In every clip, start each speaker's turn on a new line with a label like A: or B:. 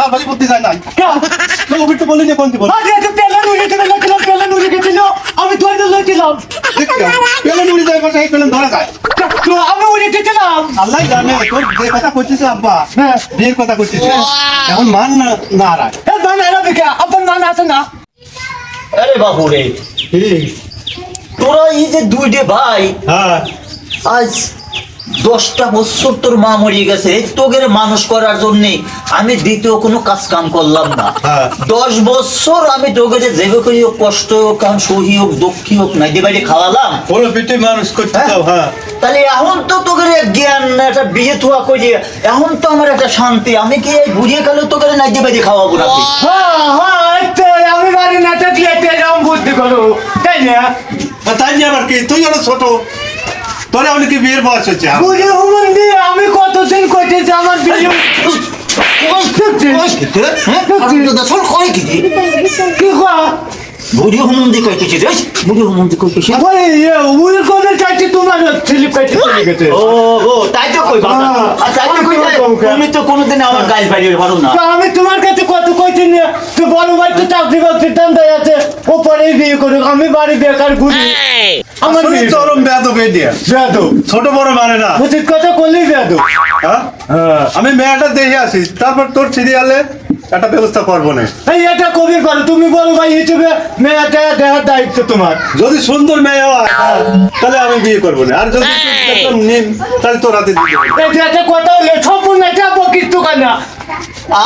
A: সাবারি করতে যায় না তো ওকে তো বলি না কোন দিব
B: আরে তো পেলেন উড়ে গেছিল আমি তোর লইছিলাম
A: পেলেন উড়ে যায় বসে পেলেন ধরা যায়
B: তো আমি উড়ে গেছিলাম
A: আল্লাহ জানে তোর যে কথা করছিস আব্বা বিয়ের কথা করছিস এখন মান না রাখ
B: এ মানে আরবিকা আপন মান আছে না
C: আরে বাবু রে তোরা এই যে দুইটে ভাই
A: হ্যাঁ
C: আজ 10টা বছর তোর মা মরিয়ে গেছে তোকে মানুষ করার জন্য আমি দ্বিতীয় কোনো কাজ কাম করলাম না।
A: হ্যাঁ।
C: 10 বছর আমি তোকে যেভাবে হোক কষ্ট হোক কাম সহি হোক দুঃখী হোক নাই দিয়ে বাইরে খাওয়ালাম
A: বলো পিঠে মানুষ করতে চাও হ্যাঁ
C: তাহলে এখন তো তোকে জ্ঞান একটা বিয়ে থুয়া করি এখন তো আমার একটা শান্তি আমি কি এই বুড়িয়ে কালে তোকে নাই দিয়ে বাইরে খাওয়াবো নাকি
B: তো আমি বাড়ি নাটা দিয়ে এরকম বুদ্ধি করো তাই না
A: তাই নিয়ে আবার কি তুই হলো ছোট তোরে অনেকে বিয়ের বয়স হচ্ছে
B: বুঝে হুমন দিয়ে আমি কতদিন কইতেছি আমার বিয়ে কি কয়
C: বুড়ি হুমন্দি কইতেছি রে বুড়ি হুমন্দি কইতেছি
B: ওই উই কোনের চাইতে তোমার স্লিপ কাটতে চলে গেছে
C: ও তাই তো কই বাবা আর তাই তো কই তুমি তো কোনোদিন আমার গাল বাইরে পারো না
B: তো আমি তোমার কাছে কত কইছি না তো বড় ভাই তো চাকরি বাকরির ধান্দায় আছে ও পরে বিয়ে করুক আমি বাড়ি বেকার ঘুরি আমার
A: আসলে চরম বেয়াদব এই দিয়া
B: বেয়াদব
A: ছোট বড় মানে না
B: উচিত কথা করলেই বেয়াদব
A: হ্যাঁ আমি মেয়েটা দেখে আসি তারপর তোর সিরিয়ালে একটা ব্যবস্থা করবো না
B: এই এটা কবি পারো তুমি বড় ভাই হিসেবে মেয়েটা দেখার দায়িত্ব তোমার
A: যদি সুন্দর মেয়ে হয় তাহলে আমি বিয়ে করবো না আর যদি একদম নিম তাহলে তোর হাতে দিয়ে দেবো।
B: এটা একটা কথা হলে সম্পূর্ণ এটা বকিস্তু কানা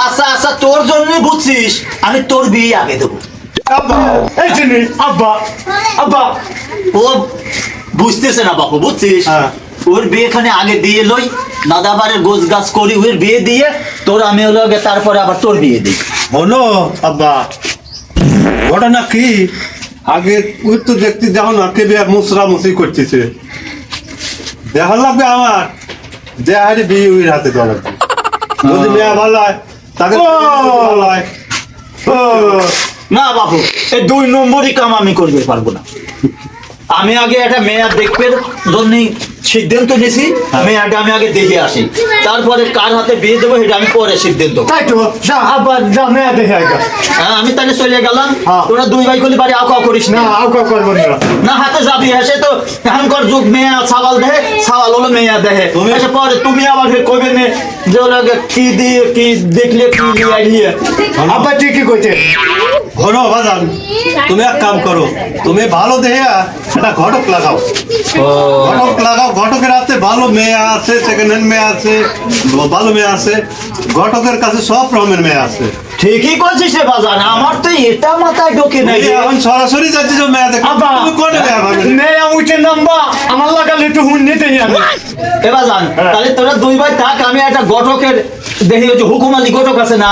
C: আচ্ছা আচ্ছা তোর জন্যই বুঝছিস আমি তোর বিয়ে আগে দেবো
A: আব্বা,
B: এই চিনি আব্বা আব্বা
C: ও বুঝতেছে না বাপু বুঝছিস
A: হ্যাঁ।
C: ওর বিয়ে খানে আগে দিয়ে লই দাদাবারের গোছ গাছ করি ওর বিয়ে দিয়ে তোর আমি হলো আগে তারপরে আবার তোর বিয়ে দিই
A: হলো আব্বা ঘটনা কি আগে ওই তো দেখতে যাও না কে বিয়ে মুসরা মুসি করতেছে দেখা লাগবে আমার যে আরে বিয়ে ওই হাতে দেওয়া লাগবে যদি মেয়ে ভালো হয় তাকে ভালো হয়
C: না বাপু এই 2 নম্বরই কাম আমি করতে পারবো না আমি আগে একটা মেয়ে দেখবে জন্য সিদ্ধান্ত নিয়েছি মেয়েটা আমি আগে দেখে আসি তারপরে কার হাতে বিয়ে দেবো সেটা আমি পরে সিদ্ধান্ত
B: তাই তো যা আব্বা যা মেয়ে দেখে আগে
C: হ্যাঁ আমি তাহলে চলে গেলাম
B: হ্যাঁ।
C: তোরা 2 ভাই করলে বাড়ি আঁকা করিস
B: না
C: না
B: আউকা করবো না
C: না হাতে যাবি এসে তো এখনকার যুগ মেয়ে ছাওয়াল দেহে ছাওয়াল হলো মেয়ে দেহে
A: তুমি-
C: এসে পরে তুমি আবার কইবে নে যে ওরা কি দিয়ে কি দেখলে কি নিয়ে
B: আব্বা ঠিকই কইছে
A: ঘরো বাজান তুমি এক কাম করো তুমি ভালো দেখে একটা ঘটক লাগাও ঘটক লাগাও ঘটকের হাতে ভালো মেয়ে আছে সেকেন্ড হ্যান্ড মেয়ে আছে ভালো মেয়ে আছে ঘটকের কাছে সব রকমের মেয়ে আছে
C: ঠিকই করছিস রে বাজান আমার তো এটা মাথায় ঢোকে নাই
A: তুমি এখন সরাসরি যাচ্ছিস মেয়ে দেখো
B: আব্বা
A: তুমি কোনে মেয়ে পাবে
B: মেয়ে উঠে নাম্বা আমার লাগালে একটু হুন নিতে আমি
C: এ বাজান তাহলে তোরা 2 ভাই থাক আমি একটা ঘটকের দেখি ওই যে হুকুমালি ঘটক আছে না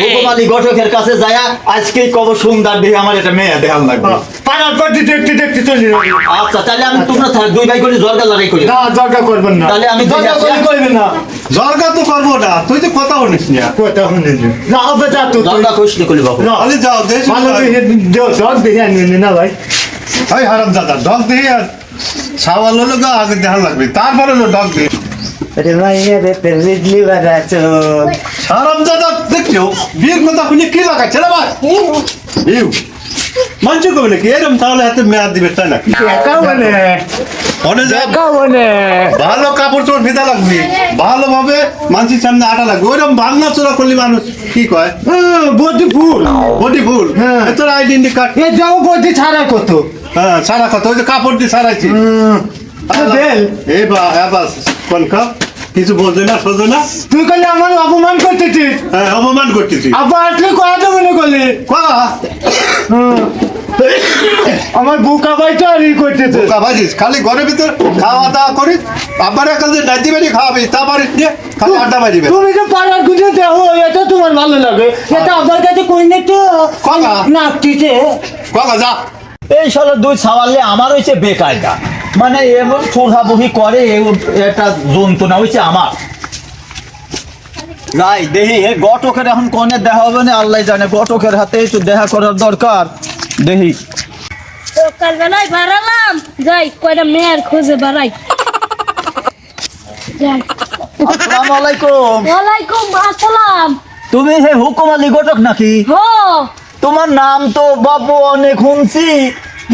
C: হুকুমালি ঘটকের কাছে যায়া আজকেই কব সুন্দর দেখে আমার একটা মেয়ে দেখান লাগবে
B: পাড়ার পাটি দেখতে দেখতে চলে যাবে
C: আচ্ছা তাহলে আমি তোমরা 2 ভাই করে জর্গা লড়াই করি
B: না দরকার করবেন না
C: তাহলে আমি
B: দরকার
C: দেখে আসি।
B: করবে না
A: জরগা তো করবো না তুই তো কথা বলিস না
B: কথা শুনে না আব্বা যা তো
C: জর্গা কইসলে কলি বাবু
B: না
A: তাহলে যাও দেশ
B: ভালো জগ দেখে আনবে না ভাই
A: ওই হারাম দাদা ডগ দিয়ে আর সাওয়াল হলো গা আগে দেখা লাগবে তারপরে হলো ডগ দিয়ে
B: আরে ভাই রে পেরিডলি বারাচো
A: হারাম দাদা দেখছো বিয়ের কথা শুনে কি লাগাচ্ছে রে ভাই ইউ মানছো কবে নাকি এরকম তাহলে হাতে মেয়াদ দিবে তাই না
B: কাওনে
A: মনে যা
B: কাওনে
A: ভালো কাপড় চোপড় ভেজা লাগবে ভালোভাবে মানুষের সামনে আটা লাগবে ওইরকম ভাঙনা চোরা করলে মানুষ কি কয়
B: বডি ফুল
A: বডি ফুল
B: হ্যাঁ।
A: তোর আইডেন্টি কার্ড
B: এ যাও বডি ছাড়া কত
A: হ্যাঁ সারা কথা ওই যে কাপড় দিয়ে সারাইছি
B: বেল
A: এই বা বাস কনকা কিছু বোঝে না সোজে না
B: তুই কইলে আমার অপমান করতেছিস
A: হ্যাঁ অপমান করতেছি
B: আব্বা আসলে কথা মনে করলি
A: কয়া
B: আমার বুকা ভাই তো আর ই করতেছে
A: বোকা ভাজিস খালি ঘরের ভিতর খাওয়া দাওয়া করি আবার কাছে নাইতে বাড়ি খাওয়াবি তারপর নিয়ে খালি আড্ডা বাজিবে
B: তুমি যে পাড়ার গুজে দেখো এটা তোমার ভালো লাগে এটা আমার কাছে কই না তো
A: কলা।
B: নাচতিছে
A: কয়া যা
C: এই শালা 2 ছাওয়ালে আমার হইছে বেকায়দা মানে এমন ছোড়াবহি করে একটা যন্ত্রণা হইছে আমার যাই দেখি এ ঘটকের এখন কোনে দেখা হবে না আল্লাহ জানে ঘটকের হাতে একটু দেখা করার দরকার দেখি
D: সকালবেলায় বাড়ালাম যাই কয়টা মেয়ের খোঁজে বাড়াই যাই
C: আসসালামু আলাইকুম
D: ওয়ালাইকুম আসসালাম
C: তুমি হে হুকুম আলী ঘটক নাকি?
D: হো
C: তোমার নাম তো বাবু অনেক শুনছি,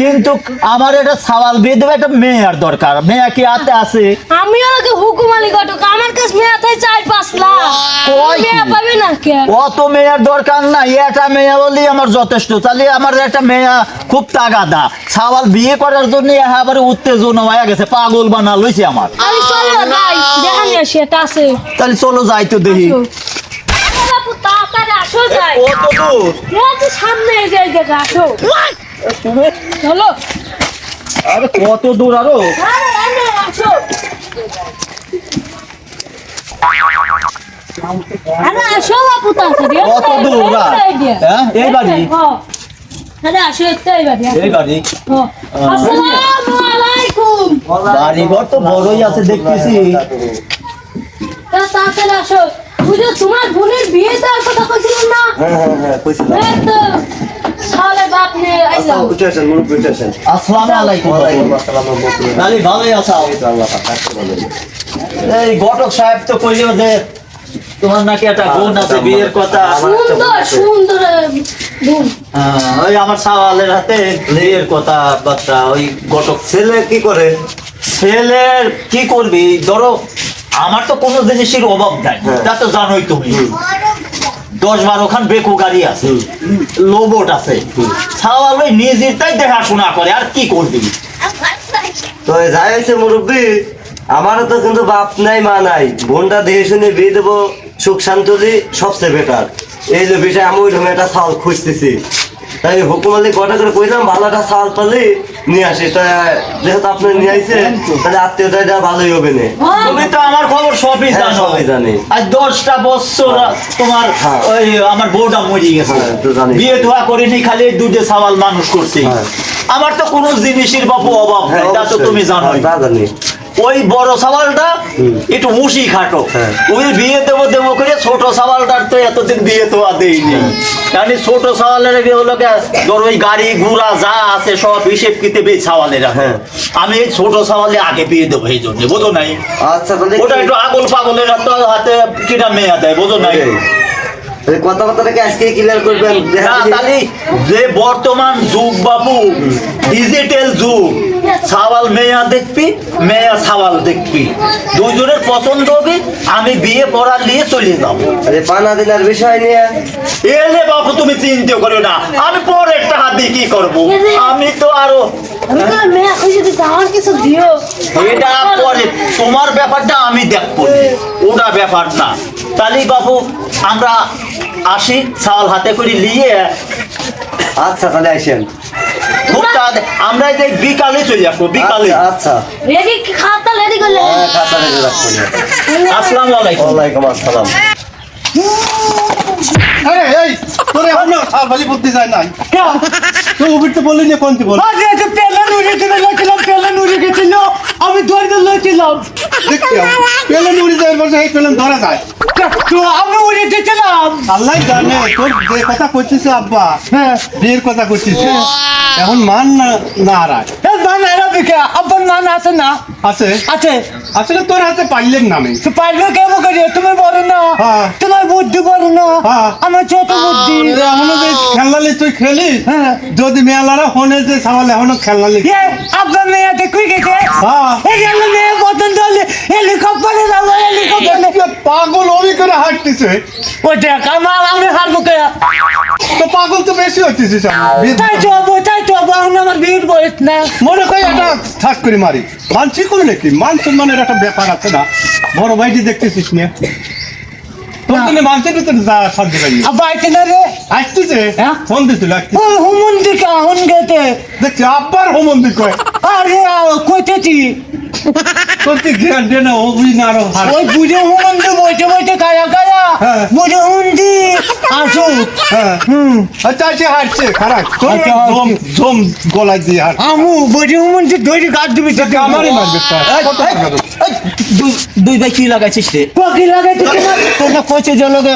C: কিন্তু আমার এটা সওয়াল বিয়ে দেবে, একটা মেয়ের দরকার। মেয়ে কি হাতে আছে?
D: আমিও নাকি হুকুম আলী ঘটক, আমার কাছে মেয়ে আছে 4-5 লাখ।
C: কই কি?
D: মেয়ে পাবে না কে?
C: অত মেয়ের দরকার নাই, এটা মেয়ে বললেই আমার যথেষ্ট। তাহলে আমার একটা মেয়ে খুব তাগাদা, সওয়াল বিয়ে করার জন্য আবার উত্তেজনা হয়ে গেছে, পাগল বানা লইছে আমার।
D: আরে চলো যাই, দেখা নিয়ে আসি, এটা আছে।
C: তাহলে চলো যাই তো দেখি।
D: আসো। আরে বাপু তাড়াতাড়ি আসো যাই।
C: কত দূর?
D: এই যে সামনে এই যে দেখা আসো। চলো।
C: আরে কত দূর আরো?
D: আরে এনে আসো। আরে আসো বাপু তাড়াতাড়ি।
C: কত দূর না? হ্যাঁ, এই বাড়ি?
D: হ্যাঁ। আরে আসো এই বাড়ি।
C: এই বাড়ি?
D: হ্যাঁ। আসসালামু আলাইকুম।
C: বাড়ি ঘর তো বড়ই আছে দেখতেছি।
D: তাড়াতাড়ি আসো। বুঝো তোমার বোনের বিয়ে দেওয়ার কথা কইছিলেন না?
B: হ্যাঁ কইছিলাম।
D: এই তো সালে বাপ নিয়ে আইলাম।
B: উঠে আসেন মুরব্বি উঠে আসেন।
C: আসসালামু আলাইকুম।
B: ওয়ালাইকুম আসসালাম ওয়া রাহমাতুল্লাহ।
C: তাহলে ভালোই আছো?
B: আল্লাহ পাক রাখতে বলেন।
C: এই ঘটক সাহেব তো কইলো যে তোমার নাকি একটা বোন আছে, বিয়ের কথা।
D: সুন্দর সুন্দর বোন।
C: ওই আমার সওয়ালের হাতে বিয়ের কথা বার্তা। ওই ঘটক
B: ছেলে কি করে?
C: ছেলের কি করবি, ধরো আমার তো কোনো জিনিসের অভাব নাই, তা তো জানোই তুমি। 10-12 খান বেকু গাড়ি আছে, লোবট আছে। সওয়াল ওই নিজের তাই দেখাশোনা করে, আর কি করবি?
B: তো যাই হয়েছে মুরব্বি, আমারও তো কিন্তু বাপ নাই মা নাই, বোনটা দেখে শুনে বিয়ে দেবো, সুখ শান্তলি সবচেয়ে বেটার। এই যে বিষয় আমি ওই রকম একটা চাল খুঁজতেছি, তাই হুকুম আলী কটা করে কইলাম ভালো একটা চাল পালে নিয়ে আসি। তা যেহেতু আপনি নিয়ে আইছেন, তাহলে আত্মীয়তা ভালোই হবে না।
C: তুমি তো আমার খবর সবই
B: হ্যাঁ,
C: জানো।
B: সবই জানি।
C: আর 10টা বছর তোমার
B: হ্যাঁ।
C: ওই আমার বউটা মরে গেছে,
B: হ্যাঁ, তো জানি।
C: বিয়ে ধোয়া করিনি, খালি দুধে সওয়াল মানুষ করছি।
B: হ্যাঁ।
C: আমার তো কোনো জিনিসের বাবু অভাব নাই, তা তো তুমি জানো।
B: তা জানি।
C: ওই বড় সওয়ালটা একটু উশি খাটো,
B: হ্যাঁ।
C: ওই বিয়ে দেবো করে ছোট সওয়ালটার তো এতদিন বিয়ে তো দেয়নি। কারণ ছোট সওয়ালের বিয়ে হলো ধর ওই গাড়ি ঘোড়া যা আছে সব হিসেব কিতেবে সওয়ালেরা।
B: হ্যাঁ।
C: আমি এই ছোট সওয়ালে আগে বিয়ে দেবো, এই জন্য বোঝো নাই?
B: আচ্ছা তাহলে
C: ওটা একটু আগল পাগলের হাতে কিনা মেয়ে দেয়, বোঝো নাই?
B: কথাবার্তাটাকে আজকে ক্লিয়ার করবেন।
C: না, তাহলে যে বর্তমান যুগ বাবু, ডিজিটাল যুগ, সওয়াল মেয়া দেখবি, মেয়া সওয়াল দেখবি, দুজনের পছন্দ হবে, আমি বিয়ে পড়ার নিয়ে চলে যাবো।
B: আরে পানা দিনার বিষয় নিয়ে
C: এলে বাবু তুমি চিন্তা করো না, আমি পরে একটা হাত দিয়ে কি করবো, আমি তো আরো
D: আমি তো মেয়ে খুঁজে দিতে আমার কিছু দিও।
C: এটা পরে তোমার ব্যাপারটা আমি দেখবো, ওটা ব্যাপার না। তাহলে বাবু আমরা আসি, চাল হাতে করে নিয়ে।
B: আচ্ছা তাহলে আইসেন।
C: খুব তাড়াতাড়ি আমরা এই যে বিকালে চলে আসবো, বিকালে।
B: আচ্ছা
D: রেডি খাতা রেডি করলে।
B: হ্যাঁ, খাতা রেডি রাখুন।
C: আসসালামু আলাইকুম।
B: ওয়ালাইকুম আসসালাম।
A: আরে এই তোর এখন খালি বুদ্ধি যায় নাই, তো উবির তো বললি না কোনটি বল।
B: আরে এটা পেলেন উড়ে দিবে লাগলাম, পেলেন উড়ে গেছিল, আমি দৌড়ে লইছিলাম।
A: দেখতে পেলেন উড়ি যায় বলছে, এই পেলেন ধরা যায়।
B: তো আমি উড়ে দিয়েছিলাম।
A: আল্লাহ জানে তোর যে কথা করছিস আব্বা,
B: হ্যাঁ
A: বিয়ের কথা করছিস, এখন মান না না রাখ
B: এ মান আরবি কে আপন মান আছে না?
A: আছে
B: আছে।
A: আসলে তোর হাতে পাইলেন নামে।
B: তো পারবে কেমন করে? তুমি বড় না,
A: হ্যাঁ।
B: তোমার বুদ্ধি বড় না,
A: হ্যাঁ।
B: আমার ছোট বুদ্ধি।
A: এখনো যে খেলনালি তুই খেলিস,
B: হ্যাঁ।
A: যদি মেলারা হনে যে সামাল এখনো খেলনালি।
B: এ আপনার মেয়ে দেখুই গেছে।
A: হ্যাঁ।
B: এই গেল মেয়ে পছন্দ হলে হেলিকপ্টারে যাবো, হেলিকপ্টারে।
A: পাগল ওই করে হাঁটতেছে,
B: ও দেখ আমার আমি হারবো কে?
A: তো পাগল তো বেশি হচ্ছিস।
B: তাই তো হবো, তাই তো হবো, এখন আমার বিয়ের বয়স না।
A: মনে করি একটা ঠাক করে মারি, মানছি করে নাকি মান সম্মানের একটা ব্যাপার আছে না, বড় ভাইটি দেখতেছিস না, তোর জন্য মানুষের ভিতরে যা শান্তি পাই।
B: আব্বা আইতে না রে?
A: আসতেছে,
B: হ্যাঁ?
A: ফোন দিছিল
B: ও হুমন্দি কেমন গেতে?
A: দেখছি আব্বার হোমন্দি কয়,
B: আরে কইতেছি
A: তোর কি জ্ঞান দে না, ও বুঝি না আরো হার।
B: ওই বুঝে হুমন্দি বইতে বইতে কায়া কায়া
A: হ্যাঁ।
B: বুঝে হুমন্দি আসুক।
A: হ্যাঁ, আচ্ছা সে হাঁটছে খারাপ, তোর
B: আচ্ছা,
A: জম জম গলায় দিয়ে হাঁট,
B: আমু বুঝে হুমন্দি ধরে গাছ দিবি তো
A: আমারই মারবে তার। কত টাকা দেব?
C: দুই ভাই কি লাগাইছিস রে?
B: পকি লাগাইতে তোমার তোমরা কইছে যে লোকে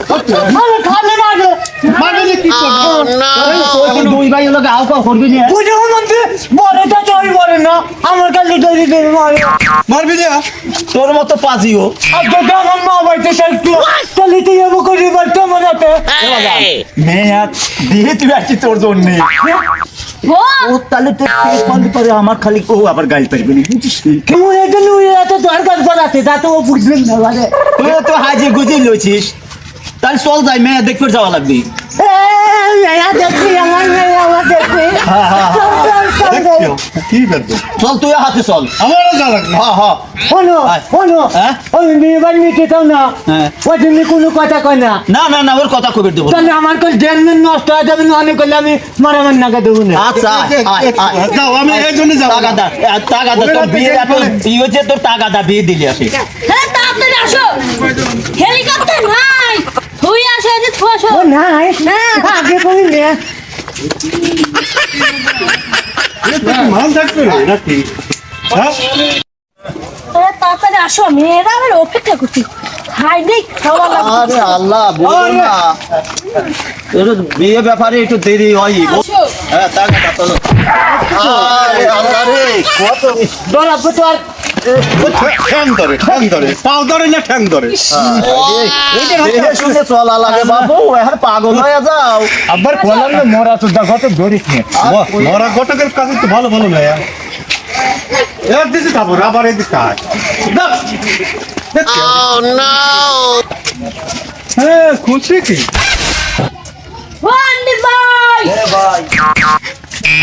C: আরে খালি মারে
A: মানে কি করবো
C: দুই ভাই লোক আও কাও করবি না বুঝে মন্তে বলে তো চই বলে না আমার কাছে তৈরি করে মারে
A: মারবি না
C: তোর মতো পাজিও আর যদি আমার মা বাইতে চাইতো তাহলে তুই এমন করি বলতো মজাতে মেয়ে দিয়ে তুই আছি তোর জন্য
D: ও
C: ও তাহলে তো বন্ধ করে আমার খালি ও আবার গাইল পারবে না বুঝিস কেমন এটা লুই এত দরকার করাতে তা তো ও বুঝলেন না মানে তুই তো হাজে গুজি লইছিস তাহলে চল যাই মেয়ে দেখতে যাওয়া লাগবে
A: দেখছিও কি বেদ
C: চল তুই হাতে চল
A: আমারও যা লাগবে
C: হ্যাঁ হ্যাঁ
E: শোনো শোনো
C: হ্যাঁ?
E: ওই মেয়ে বাড়ি নিতে চাও না
C: হ্যাঁ।
E: ওই জন্য কোনো কথা কয় না
C: না না না ওর কথা কবে দেবো
E: তাহলে আমার কাছে জেনমেন নষ্ট হয়ে যাবে না অনেক করলে আমি মারামার নাকা দেবো না
C: আচ্ছা আয়, আয়, আয়।
A: যাও আমি এই জন্য যাবো না।
C: তাগাদা তোর বিয়ে এত ই হয়েছে তোর তাগাদা বিয়ে দিলি আসে
D: হ্যাঁ তাড়াতাড়ি আসো হেলিকপ্টার নাই তুই আসো যে তুই আসো
E: ও নাই আগে কই নে
A: মাল থাকবে নাকি হ্যাঁ
D: আরে তাড়াতাড়ি আসো মেয়েরা আবার অপেক্ষা করছি হাই দেখ খাওয়া লাগবে
C: আরে আল্লাহ বলো না তোর বিয়ে ব্যাপারে একটু দেরি হয়
D: আসো
C: হ্যাঁ তাগাদা চলো আরে আল্লাহ রে কত
E: ডরা পচার
A: ঠ্যাং ধরে পাও ধরে না ঠ্যাং ধরে
C: দেখে শুনে চলা লাগে বাবু এখন পাগল হয়ে যাও
E: আবার বললাম না মরা তো দেখো তো ধরিস নে
A: মরা ঘটকের কাছে তো ভালো ভালো না এর দিছে তারপর আবার এই দিকে আয় হ্যাঁ খুশি কি
D: ওয়ান্ডি ভাই
B: এ ভাই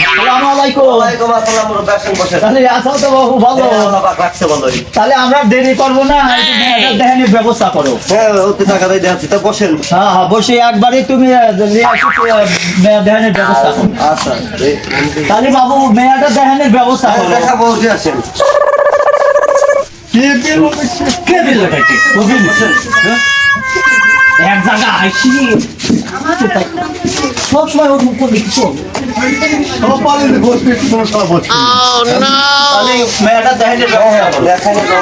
C: আসসালামু আলাইকুম
B: ওয়ালাইকুম আসসালাম বসেন বসেন
C: তাহলে আসাও তো বাবু ভালো
B: আল্লাহ পাক রাখছে ভালোই
C: তাহলে আমরা দেরি করবো না একটু মেয়েটার দেখানোর ব্যবস্থা করো
B: হ্যাঁ ওতে টাকা দিয়ে দিচ্ছি তো বসেন
C: হ্যাঁ হ্যাঁ বসে একবারে তুমি নিয়ে আসো মেয়ে দেখানোর ব্যবস্থা করো
B: আচ্ছা
C: তাহলে বাবু মেয়েটা দেখানোর ব্যবস্থা করো
B: দেখাবো উঠে আসেন
A: কে দিল
C: কে দিল এটাকে? বুঝলি? হ্যাঁ? এক জায়গা আইসি সব সময় ওর মুখ দেখছো
A: সব পালে বসবে সমস্যা বসবে
C: তাহলে মেয়েটা দেখানোর ব্যবস্থা করো
B: দেখাই না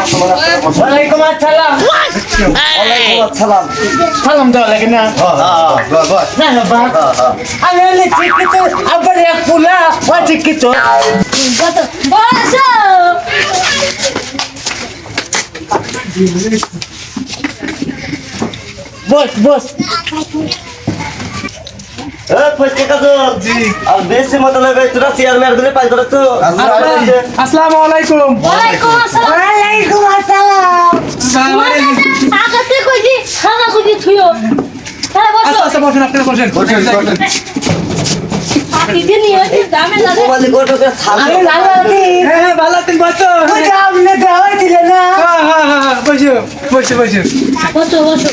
E: ওয়ালাইকুম আসসালাম
B: ওয়ালাইকুম আসসালাম
E: সালাম দেওয়া লাগে না
A: বাস
E: না না বা আমি হলে চিকিত আবার এক ফুলা ও চিকিত
D: বসো
E: বস বস
B: এ পয়সা কাজল আর বেশি মত লাগে তোরা চেয়ার মেয়ার দিলে পাই করে তো
E: আসসালামু আলাইকুম
D: ওয়ালাইকুম আসসালাম
E: ওয়ালাইকুম আসসালাম
D: আগাতে কইছি খানা কইছি থুইও তাহলে বসো
E: বসেন আপনারা বসেন
D: পাটি দিয়ে নিয়ে আসি দামে দাদা
B: মোবাইলে গোটকে ছাড়
E: আরে লালা দি
F: হ্যাঁ ভালো আছেন বসো
E: ওই যে আপনি দেওয়াই দিলেন না
F: হ্যাঁ বসো বসো বসো
D: বসো বসো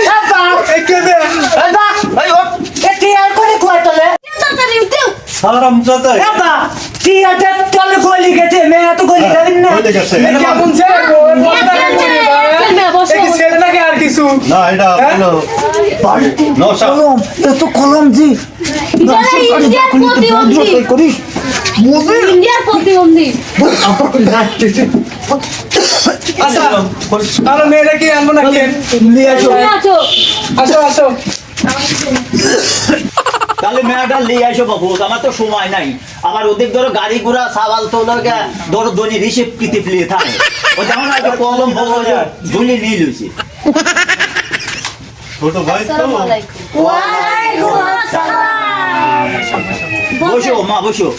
E: বাবা
F: এই কে বে
E: বাবা
C: এই ওঠ
E: এটি আর করে কোয়া চলে
D: তাড়াতাড়ি উঠো
A: সালাম চাচা
E: বাবা টি আটা চলে গলি গেছে মেয়ে তো গলি যাবেন না
A: হয়ে গেছে
F: কেমন ছেলে গো বসনা কেমন
D: বসো
F: এই ছেলে নাকি আর কিছু
A: না এটা হলো নশা
E: কলম তো কলম জি
D: ইন্ডিয়ার প্রতিবন্ধী
E: করিস
D: ইন্ডিয়ার প্রতিবন্ধী
F: আচ্ছা আর মেয়েরা কি আনবো নাকি
C: নিয়ে আসো
D: তুমি আছো
F: আসো আসো
C: তাহলে মেয়েটা নিয়ে আসো বাবু আমার তো সময় নাই আমার ওদিক ধরো গাড়ি ঘোড়া সাবাল তো লোকে ধরো দনি রিসিভ কিতে ফেলে থাকে ও যেমন একটা কলম বলো ধুলি নিয়ে লুছি
A: ছোট ভাই তো
D: আসসালামু আলাইকুম ওয়ালাইকুম আসসালাম
C: বসো মা বসো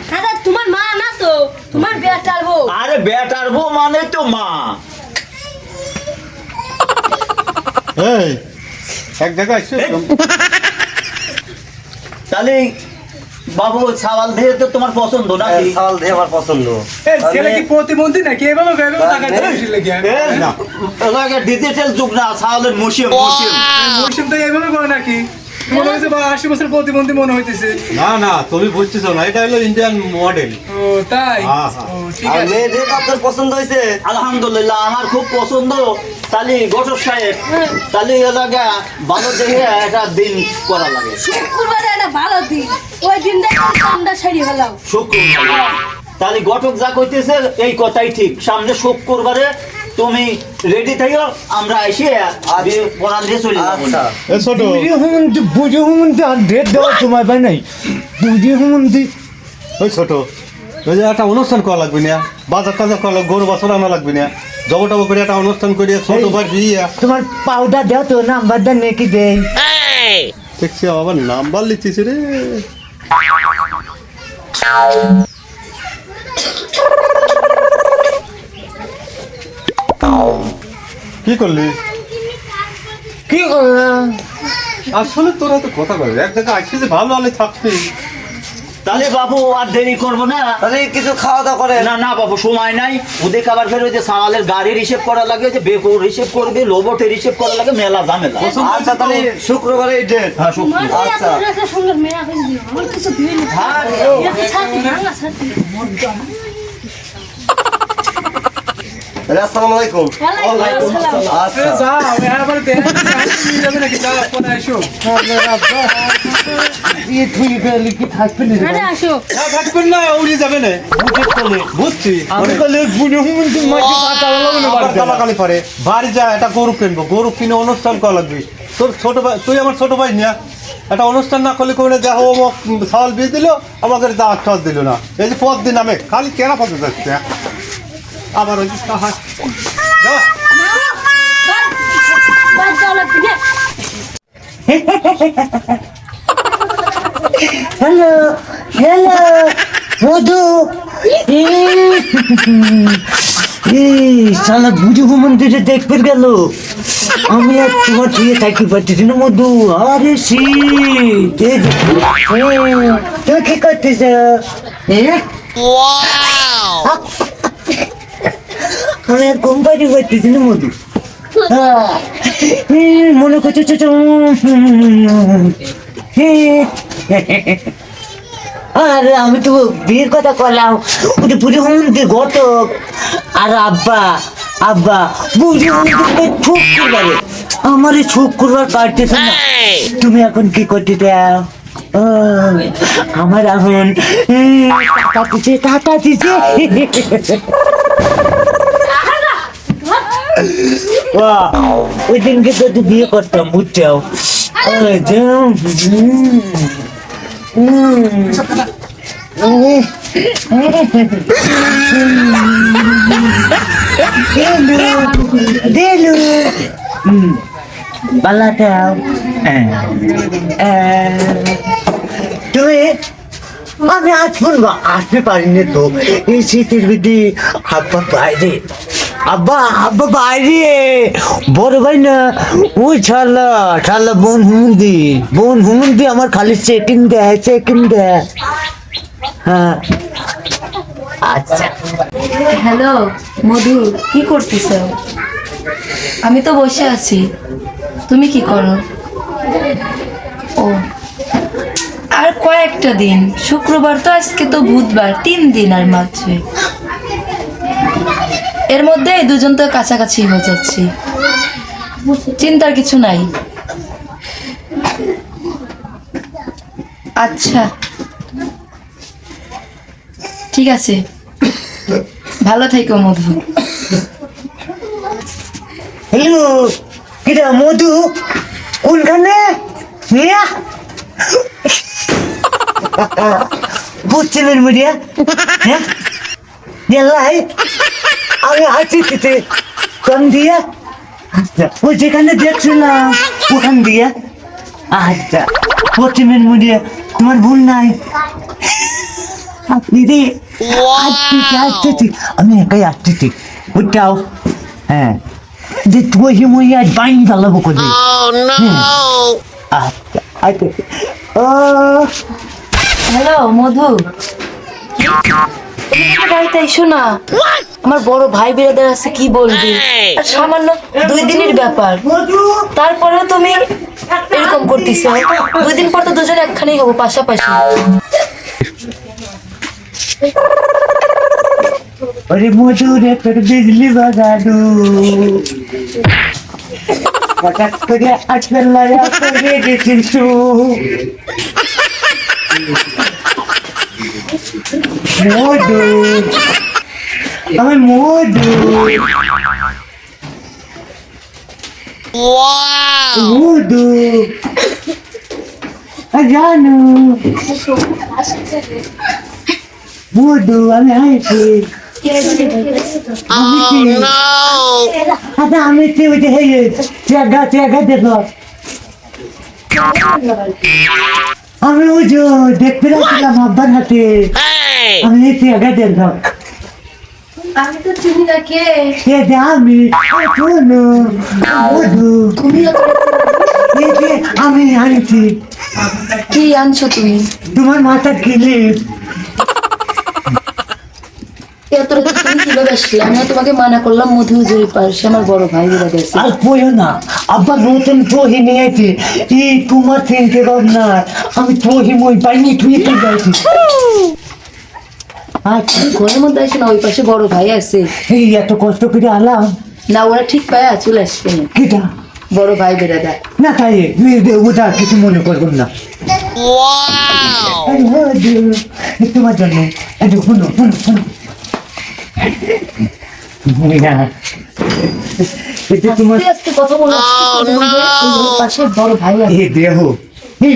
D: দাদা তোমার মা না তো তোমার বেটার বউ
C: আরে বেটার বউ মানে তো মা
A: এই এক জায়গায় এসে
C: তাহলে বাবু সাবাল দিয়ে তো তোমার পছন্দ নাকি
B: সাল দিয়ে আমার পছন্দ
F: এই ছেলে কি প্রতিবন্ধী নাকি এভাবে ভেবে টাকা দিয়েছিল কি
C: ডিজিটাল যুগ না সাবালের মুশিয়াম
F: মৌসুম তো এইভাবে করে নাকি মনে হচ্ছে বা 80 বছর প্রতিবন্ধী মনে হইতেছে
A: না না তুমি বুঝতেছো না এটা হলো ইন্ডিয়ান মডেল
F: ও তাই
A: হ্যাঁ, হ্যাঁ।
F: ও ঠিক
B: আর
F: আছে
B: মেয়েদের আপনার পছন্দ হয়েছে
C: আলহামদুলিল্লাহ আমার খুব পছন্দ তাহলে গঠক সাহেব তাহলে এলাকা ভালো দেখে একটা দিন করা লাগে
D: শুক্রবারে একটা ভালো দিন ওই দিন দেখে আমরা ছাড়ি হলাম
C: শুক্রবার তাহলে গঠক যা কইতেছে এই কথাই ঠিক সামনে শুক্রবারে তুমি রেডি থাকো, আমরা এসে পড়ান দিয়ে চলে যাবো।
B: আচ্ছা
A: এ ছোট
E: বুঝে হুমন্তি আর ডেট দেওয়ার সময় পাই নাই বুঝে হুমন্তি
A: ওই ছোট ওই যে একটা অনুষ্ঠান করা লাগবে না, বাজার টাজার করা লাগবে, গরু বাছর আনা লাগবে না, জব টব করে একটা অনুষ্ঠান করিয়া ছোট ভাই বিয়ে
E: তোমার পাউডার দেও তো নাম্বারটা নেকি দেই
A: দেখছি আবার নাম্বার লিখছিস রে। কি করলি?
E: কি করলাম
A: আসলে তোরা তো কথা বলে এক জায়গায় আসছিস ভালো আলে থাকবি।
C: তাহলে বাবু আর দেরি করবো না।
B: তাহলে কিছু খাওয়া দাওয়া করে
C: না না বাবু, সময় নাই। ওদের আবার ফের ওই যে সামালের গাড়ির হিসেব করা লাগে, যে বেকুর হিসেব করবে, লোবটের হিসেব করা লাগে, মেলা ঝামেলা।
B: আচ্ছা তাহলে শুক্রবারে এই ডেট
C: হ্যাঁ, শুক্র।
B: আচ্ছা।
D: একটা সুন্দর মেয়া হয়ে দিও আমার কিছু দিবে না ছাড়তে না ছাড়তে
B: আসসালামু আলাইকুম
D: ওয়ালাইকুম আসসালাম
B: আচ্ছা
F: যাও এবার দেখ নিয়ে যাবে নাকি, যাও পরে এসো।
E: বিয়ে তুই গেলে কি থাকবে না
D: আরে আসো
A: থাকবেন না উড়ে যাবে না, বুঝছি
E: আমি কলে বুঝে হুমন্তি মাঝে পাতা লাগবে না
A: আবার গালাগালি পারে। বাড়ি যা একটা গরু কিনবো, গরু কিনে অনুষ্ঠান করা লাগবে। তোর ছোট ভাই, তুই আমার ছোট ভাই না, একটা অনুষ্ঠান না করলে করে দেখো ও সাল বিয়ে দিল, আমাকে দাওয়াত টাওয়াত দিল না। এই যে পদ দিন আমি খালি কেনা পথে যাচ্ছে আবার ওই যে যা।
D: বাদ দাও লাগবে না
E: হ্যালো হ্যালো মধু সালা বুঝে হুমন্তিটা দেখতে গেল, আমি আর তোমার দিয়ে থাকতে পারতেছি না মধু। আরে সি তুমি কি করতেছ? আমি আর কোম্পানি করতেছি না মধু। মনে করছো আরে আমি তো বিয়ের কথা করলাম, ওটা বুঝে হুমন্তি ঘটক আর আব্বা আব্বা বুঝে হুমন্তি ছুপ করবে, আমার ছুপ করবার পারতেছে না। তুমি এখন কি করতে চাও? আমার এখন টাকা দিছে ওই দিনকে তো বিয়ে করতাম বুঝছো। দিলু পালাটাও তুমি আমি আজ শুনবো আসতে পারিনি তো এই শীতের বিধি। আব্বা বাইরে, আব্বা আব্বা বাইরে, বড় ভাই না ওই ছাড়লা ছাড়লা বোন হুমন্দি আমার খালি চেকিং দেয়। হ্যাঁ আচ্ছা
G: হ্যালো মধু, কি করতেছ? আমি তো বসে আছি, তুমি কি করো? ও আর কয়েকটা দিন, শুক্রবার তো, আজকে তো বুধবার, 3 দিন আর মাত্র। এর মধ্যে দুজন তো কাছাকাছি হয়ে যাচ্ছি, চিন্তার কিছু নাই। আচ্ছা ঠিক আছে, ভালো থেকো মধু।
E: হ্যালো কিরা মধু কোনখানে? বুঝছিলেন মিডিয়া? হ্যাঁ গেলাই আমি আছি কোন দিয়া? আচ্ছা ও যেখানে দেখছিলাম ওখান দিয়া। আচ্ছা পশ্চিমের মিডিয়া তোমার ভুল নাই। আপনি রে আসতেছি আমি একাই আসতেছি বুঝছাও। হ্যাঁ যে তুই মই আজ বাইন জ্বালাবো করে। আচ্ছা আচ্ছা ও
G: হ্যালো মধু, তুমি একটু বাড়িতে এসো না, আমার বড় ভাই বিরাদার আছে, কি বলবি? আর সামান্য 2 দিনের ব্যাপার, তারপরেও তুমি এরকম করতেছো। 2 দিন পর তো দুজনে একখানেই হবো পাশাপাশি।
E: अरे मधुरे तर बिजली बगाडू पटाक करे आठवला या करे देशील तू मधु আমি মধু মধু জানু মধু আমি আইছি আচ্ছা আমি ত্যাগা দেখো আমি ওই যে দেখতে রাখছিলাম আব্বার হাতে আমি ত্যাগা দেখলাম
G: আমি তো চিনি না কে
E: আমি শোনো মধু
G: তুমি
E: এই যে আমি আনছি
G: কি আনছো তুমি?
E: তোমার মাথা ক্লিপ
G: এত রাতে তুমি কিভাবে আসলে? আমি তোমাকে মানা করলাম মধু জয়ী পাশে আমার বড় ভাই বেড়ে গেছে।
E: আর বইও না আব্বার নতুন তহি নিয়েছে এই তোমার চিনতে ভাবনা আমি তহি মই পাইনি তুই কি যাইছি আচ্ছা
G: ঘরের মধ্যে আসে না, ওই পাশে বড় ভাই আছে
E: এই এত কষ্ট করে আলাম
G: না, ওরা ঠিক পায় চলে আসবে না।
E: কিটা
G: বড় ভাই বেড়ে দেয়
E: না তাই ওটা কিছু মনে করবেন না আরে মধু, তোমার জন্য একটু শুনো এটা তোমার
G: আস্তে আস্তে কথা বলো। ওই পাশে বড় ভাই আছে।
E: এই দেহ এই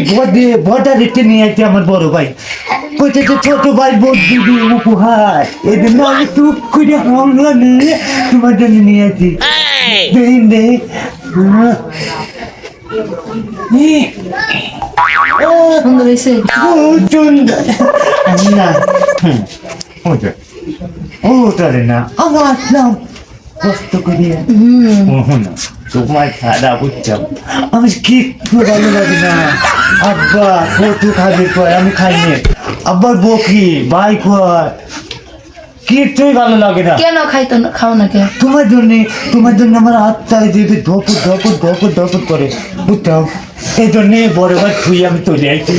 E: বটা রেটে নিয়ে আসছে আমার বড় ভাই বলছে যে ছোট ভাই বোন দিদি উপহার এই জন্য আমি টুক করে হামলা নিয়ে তোমার জন্য নিয়ে আসি
G: সুন্দর হয়েছে।
E: ওটারে না আমার আসলাম কষ্ট করিয়া না তোমার খারাপ বুঝছাম আমি কিচ্ছু ভালো লাগে না আব্বা কত খাবে কয় আমি খাইনি আব্বার বকি ভাই কয় কিচ্ছুই ভালো লাগে না
G: কেন খাইতো না? খাও না কেন?
E: তোমার জন্য আমার আত্মায় যে ধপট করে বুঝতাম এই জন্যে বড় ভাই ছুঁয়ে আমি চলে আইছি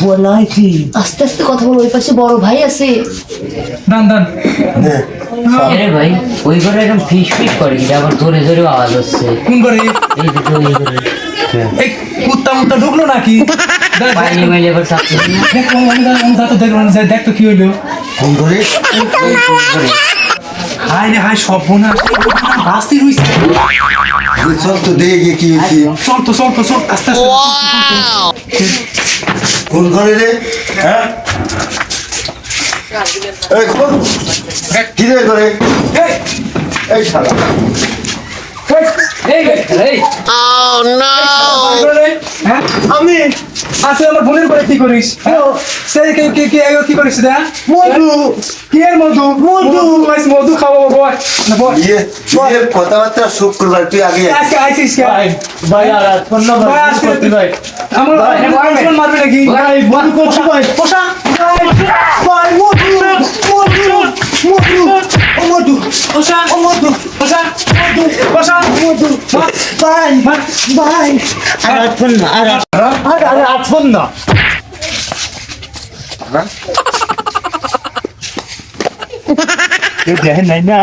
E: বলাইছি
G: আস্তে আস্তে কথা বলো, ওই পাশে বড় ভাই আছে।
F: দান
H: আরে ভাই ওই ঘরে এরকম ফিস করে কি আবার জোরে জোরে আওয়াজ হচ্ছে
F: কোন করে
H: এই যে ওই ঘরে
F: এই কুত্তা মুত্তা ঢুকলো নাকি?
H: পানি মাইলে এবার চাপতে
F: দেখ আমি যা তো দেখলাম দেখ তো কি হইলো।
B: কোন করে
F: হাই রে হাই সব বোনা বাস্তি রইছে।
B: চল তো দেখে কি হয়েছে
F: চল আস্তে আস্তে
B: কোন ঘরে রে হ্যাঁ এই কোন কি রে করে
F: এই
B: এই শালা
F: এই হ্যাঁ
E: আমি
F: আচ্ছা আমার বোনের করে কি করিস? সেই কি করিস দা?
E: মধু
F: কি এর মধু খাওয়াবো বল না বল।
B: ইয়ে কথাবার্তা শুক্রবার তুই আগে
F: আজকে আইছিস কে?
E: ভাই আর ধন্যবাদ
F: ভাই, আজকে
E: করতে ভাই
F: আমার মারবে নাকি?
E: ভাই বল করছি ভাই
F: বসা
E: ভাই মধু
F: বসা বসা
E: ভাই আর আটফোন না আর আটফোন না দেখেন নাই না